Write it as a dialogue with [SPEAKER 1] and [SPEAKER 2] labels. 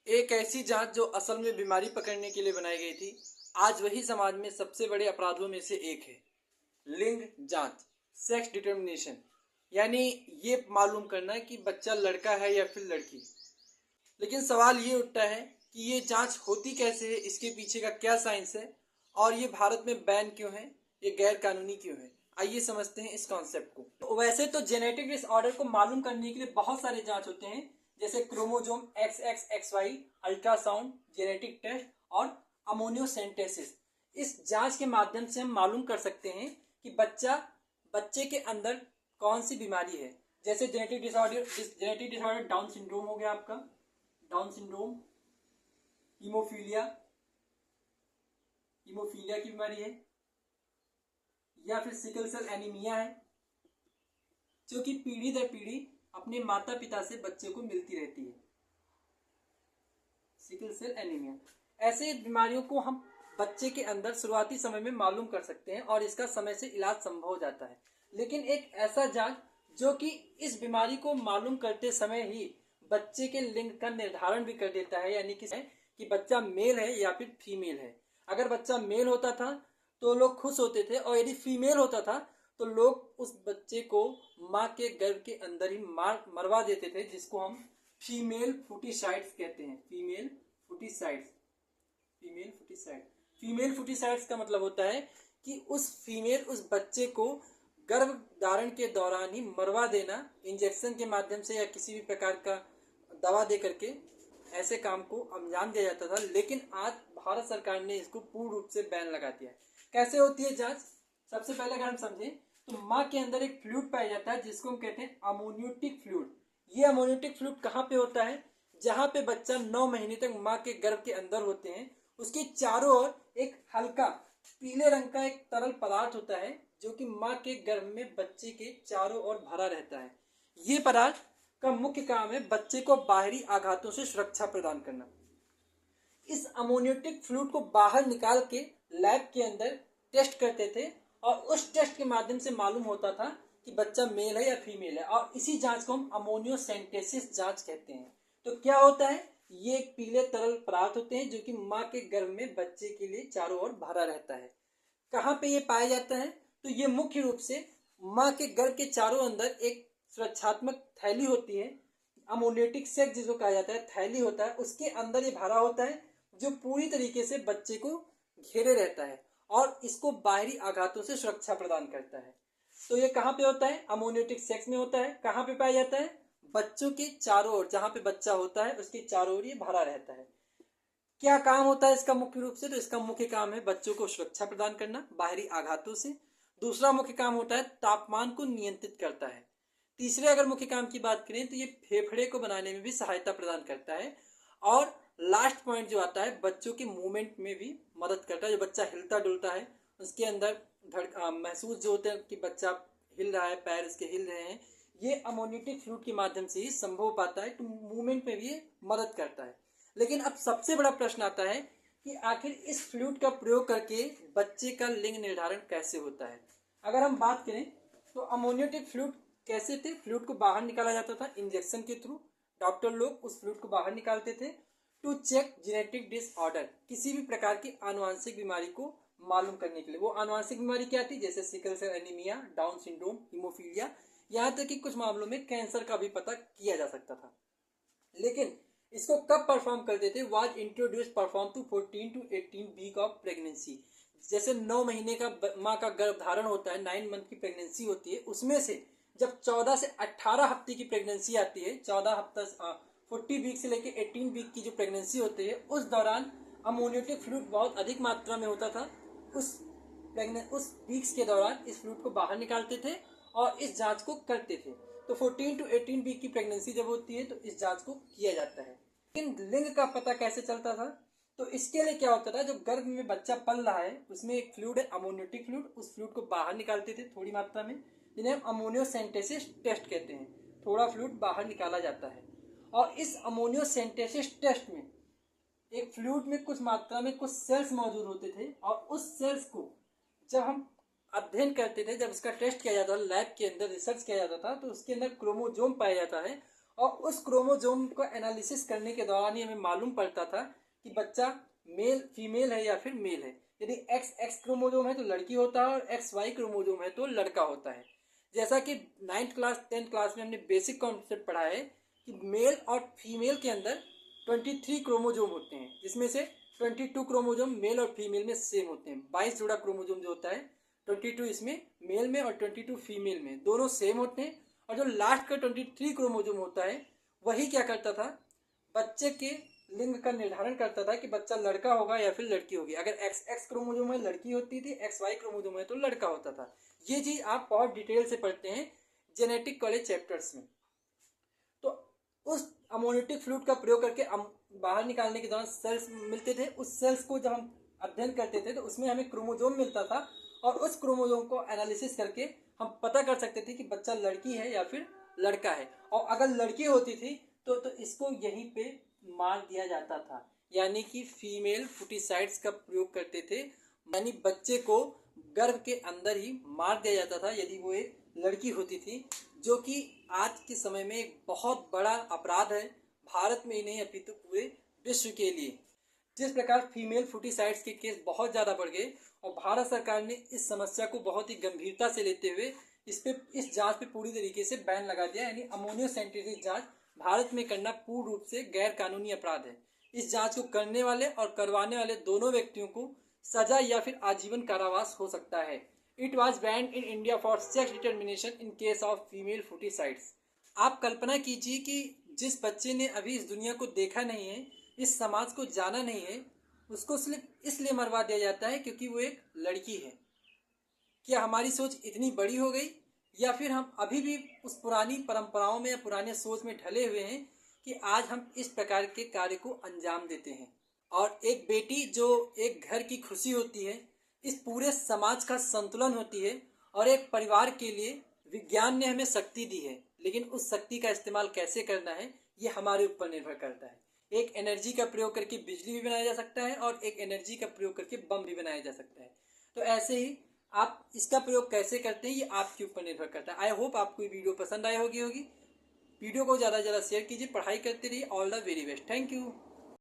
[SPEAKER 1] एक ऐसी जांच जो असल में बीमारी पकड़ने के लिए बनाई गई थी, आज वही समाज में सबसे बड़े अपराधों में से एक है। लिंग जांच, सेक्स डिटर्मिनेशन, यानी ये मालूम करना कि बच्चा लड़का है या फिर लड़की। लेकिन सवाल ये उठता है कि ये जांच होती कैसे है, इसके पीछे का क्या साइंस है और ये भारत में बैन क्यों है, ये गैर कानूनी क्यों है। आइए समझते हैं इस कॉन्सेप्ट को। तो वैसे तो जेनेटिक डिसऑर्डर को मालूम करने के लिए बहुत सारे जांच होते हैं, जैसे chromosome XXXY, ultrasound, genetic test और अमोनियोसेंटेसिस। इस जांच के माध्यम से हम मालूम कर सकते हैं कि बच्चे के अंदर कौन सी बीमारी है। जैसे जेनेटिक डिसऑर्डर डाउन सिंड्रोम हो गया आपका, डाउन सिंड्रोम, हीमोफीलिया, हीमोफीलिया की बीमारी है, या फिर सिकल सेल एनीमिया है, जो कि पीढ़ी दर पीढ़ी अपने माता पिता से बच्चे को मिलती रहती है। सिकल सेल एनीमिया, ऐसे बीमारियों को हम बच्चे के अंदर शुरुआती समय में मालूम कर सकते हैं और इसका समय से इलाज संभव हो जाता है। लेकिन एक ऐसा जांच जो कि इस बीमारी को मालूम करते समय ही बच्चे के लिंग का निर्धारण भी कर देता है, यानी कि बच्चा मेल है या फिर फीमेल है। अगर बच्चा मेल होता था तो लोग खुश होते थे, और यदि फीमेल होता था तो लोग उस बच्चे को माँ के गर्भ के अंदर ही मरवा देते थे, जिसको हम फीमेल फुटीसाइड्स कहते हैं। फीमेल फुटीसाइड्स, फीमेल फुटीसाइड, फीमेल फुटीसाइड्स का मतलब होता है कि उस बच्चे को गर्भ धारण के दौरान ही मरवा देना, इंजेक्शन के माध्यम से या किसी भी प्रकार का दवा दे करके ऐसे काम को अंजाम दिया जाता था। लेकिन आज भारत सरकार ने इसको पूर्ण रूप से बैन लगा दिया है। कैसे होती है जांच? सबसे पहले अगर हम समझें तो माँ के अंदर एक फ्लूइड पाया जाता है जिसको हम कहते हैं अमोनियोटिक फ्लूइड। ये अमोनियोटिक फ्लूइड कहाँ पे होता है? जहाँ पे बच्चा 9 महीने तक माँ के गर्भ के अंदर होते हैं, उसके चारों ओर एक हल्का पीले रंग का एक तरल पदार्थ होता है, जो कि माँ के गर्भ में बच्चे के चारों ओर भरा रहता है। ये पदार्थ का मुख्य काम है बच्चे को बाहरी आघातों से सुरक्षा प्रदान करना। इस अमोनियोटिक फ्लूइड को बाहर निकाल के लैब के अंदर टेस्ट करते थे, और उस टेस्ट के माध्यम से मालूम होता था कि बच्चा मेल है या फीमेल है, और इसी जांच को हम अमोनियोसेंटेसिस जांच कहते हैं। तो क्या होता है? ये एक पीले तरल पदार्थ होते हैं जो कि माँ के गर्भ में बच्चे के लिए चारों ओर भरा रहता है। कहाँ पे ये पाया जाता है? तो ये मुख्य रूप से माँ के गर्भ के चारों अंदर एक सुरक्षात्मक थैली होती है, अमोनियोटिक सेक जिसको कहा जाता है, थैली होता है, उसके अंदर ये भरा होता है, जो पूरी तरीके से बच्चे को घेरे रहता है और इसको बाहरी आघातों से सुरक्षा प्रदान करता है। तो ये कहाँ पे होता है? अमोनियोटिक सेक्स में होता है। कहाँ पे पाया जाता है? बच्चों के चारों ओर, जहाँ पे बच्चा होता है उसके चारों ओर ये भरा रहता है। क्या काम होता है इसका मुख्य रूप से? तो इसका मुख्य काम है बच्चों को सुरक्षा प्रदान करना बाहरी आघातों से। दूसरा मुख्य काम होता है तापमान को नियंत्रित करता है। तीसरे अगर मुख्य काम की बात करें तो ये फेफड़े को बनाने में भी सहायता प्रदान करता है। और लास्ट पॉइंट जो आता है, बच्चों के मूवमेंट में भी मदद करता है। जो बच्चा हिलता डुलता है उसके अंदर महसूस जो होता है कि बच्चा हिल रहा है, पैर उसके हिल रहे हैं, ये अमोनियोटिक फ्लूइड के माध्यम से ही संभव हो पाता है। तो मूवमेंट में भी ये मदद करता है। लेकिन अब सबसे बड़ा प्रश्न आता है कि आखिर इस फ्लूइड का प्रयोग करके बच्चे का लिंग निर्धारण कैसे होता है। अगर हम बात करें तो अमोनियोटिक फ्लूइड कैसे थे? फ्लूइड को बाहर निकाला जाता था इंजेक्शन के थ्रू। डॉक्टर लोग उस फ्लूइड को बाहर निकालते थे टू चेक जेनेटिक डिसऑर्डर, किसी भी प्रकार की आनुवांशिक बीमारी को मालूम करने के लिए। वो आनुवांशिक बीमारी क्या थी? जैसे sickle cell anaemia, Down syndrome, haemophilia, यहाँ तक कि कुछ मामलों में कैंसर का भी पता किया जा सकता था। लेकिन इसको कब परफॉर्म करते थे? Was introduce perform to 14 to 18 week of pregnancy. जैसे 9 महीने का माँ का गर्भधारण होता है, 9 मंथ की प्रेगनेंसी होती है, उसमें से जब 14 से 18 हफ्ते की प्रेगनेंसी आती है, 14 हफ्ता 40 वीक से लेकर 18 वीक की जो प्रेगनेंसी होती है, उस दौरान अमोनियोटिक फ्लूइड बहुत अधिक मात्रा में होता था। उस वीक्स के दौरान इस फ्लूइड को बाहर निकालते थे और इस जांच को करते थे। तो 14 to 18 वीक की प्रेगनेंसी जब होती है तो इस जांच को किया जाता है। लेकिन लिंग का पता कैसे चलता था? तो इसके लिए क्या होता था, जो गर्भ में बच्चा पल रहा है उसमें एक फ्लूइड है अमोनियोटिक फ्लूइड, उस फ्लूइड को बाहर निकालते थे थोड़ी मात्रा में, जिन्हें हम अमोनियोसेंटेसिस टेस्ट कहते हैं। थोड़ा फ्लूइड बाहर निकाला जाता है, और इस अमोनियोसेंटेसिस टेस्ट में एक फ्लूइड में कुछ मात्रा में कुछ सेल्स मौजूद होते थे, और उस सेल्स को जब हम अध्ययन करते थे, जब उसका टेस्ट किया जाता था, लैब के अंदर रिसर्च किया जाता था, तो उसके अंदर क्रोमोजोम पाया जाता है, और उस क्रोमोजोम को एनालिसिस करने के दौरान ही हमें मालूम पड़ता था कि बच्चा मेल फीमेल है या फिर मेल है। यदि एक्स एक्स क्रोमोजोम है तो लड़की होता है और एक्स वाई क्रोमोजोम है तो लड़का होता है। जैसा कि 9th क्लास 10th क्लास में हमने बेसिक कॉन्सेप्ट पढ़ा है कि मेल और फीमेल के अंदर 23 क्रोमोजोम होते हैं, जिसमें से 22 क्रोमोजोम मेल और फीमेल में सेम होते हैं। 22 जोड़ा क्रोमोजोम जो होता है, 22 इसमें मेल में और 22 फीमेल में, दोनों सेम होते हैं। और जो लास्ट का 23 क्रोमोजोम होता है वही क्या करता था, बच्चे के लिंग का निर्धारण करता था कि बच्चा लड़का होगा या फिर लड़की होगी। अगर एक्स एक्स क्रोमोजोम में लड़की होती थी, एक्स वाई क्रोमोजोम में तो लड़का होता था। ये चीज आप बहुत डिटेल से पढ़ते हैं जेनेटिक कॉलेज चैप्टर्स में। तो उस अमोनिटिक फ्लूइड का प्रयोग करके बाहर निकालने के दौरान सेल्स मिलते थे। उस सेल्स को जब हम अध्ययन करते थे तो उसमें हमें क्रोमोजोम मिलता था और उस क्रोमोजोम को एनालिसिस करके हम पता कर सकते थे कि बच्चा लड़की है या फिर लड़का है। और अगर लड़की होती थी तो इसको यहीं पे मार दिया जाता था, यानी कि फीमेल फुटीसाइड्स का प्रयोग करते थे, यानी बच्चे को गर्भ के अंदर ही मार दिया जाता था यदि वो एक लड़की होती थी, जो कि आज के समय में एक बहुत बड़ा अपराध है, भारत में ही नहीं अपितु पूरे विश्व के लिए। जिस प्रकार फीमेल फुटीसाइड्स के केस बहुत ज़्यादा बढ़ गए और भारत सरकार ने इस समस्या को बहुत ही गंभीरता से लेते हुए इस जांच पे पूरी तरीके से बैन लगा दिया, यानी अमोनियोसेंटेसिस जांच भारत में करना पूर्ण रूप से गैर कानूनी अपराध है। इस जांच को करने वाले और करवाने वाले दोनों व्यक्तियों को सजा या फिर आजीवन कारावास हो सकता है। It was banned in India for sex determination in case of female foeticides. आप कल्पना कीजिए कि जिस बच्चे ने अभी इस दुनिया को देखा नहीं है, इस समाज को जाना नहीं है, उसको सिर्फ इसलिए मरवा दिया जाता है क्योंकि वो एक लड़की है। क्या हमारी सोच इतनी बड़ी हो गई, या फिर हम अभी भी उस पुरानी परंपराओं में या पुराने सोच में ढले हुए हैं कि आज हम इस प्रकार के कार्य को अंजाम देते हैं। और एक बेटी जो एक घर की खुशी होती है, इस पूरे समाज का संतुलन होती है, और एक परिवार के लिए विज्ञान ने हमें शक्ति दी है, लेकिन उस शक्ति का इस्तेमाल कैसे करना है ये हमारे ऊपर निर्भर करता है। एक एनर्जी का प्रयोग करके बिजली भी बनाया जा सकता है और एक एनर्जी का प्रयोग करके बम भी बनाया जा सकता है। तो ऐसे ही आप इसका प्रयोग कैसे करते हैं ये आपके ऊपर निर्भर करता है। आई होप आपको ये वीडियो पसंद आई होगी। वीडियो को ज़्यादा से ज़्यादा शेयर कीजिए, पढ़ाई करते रहिए। All the very best. Thank you.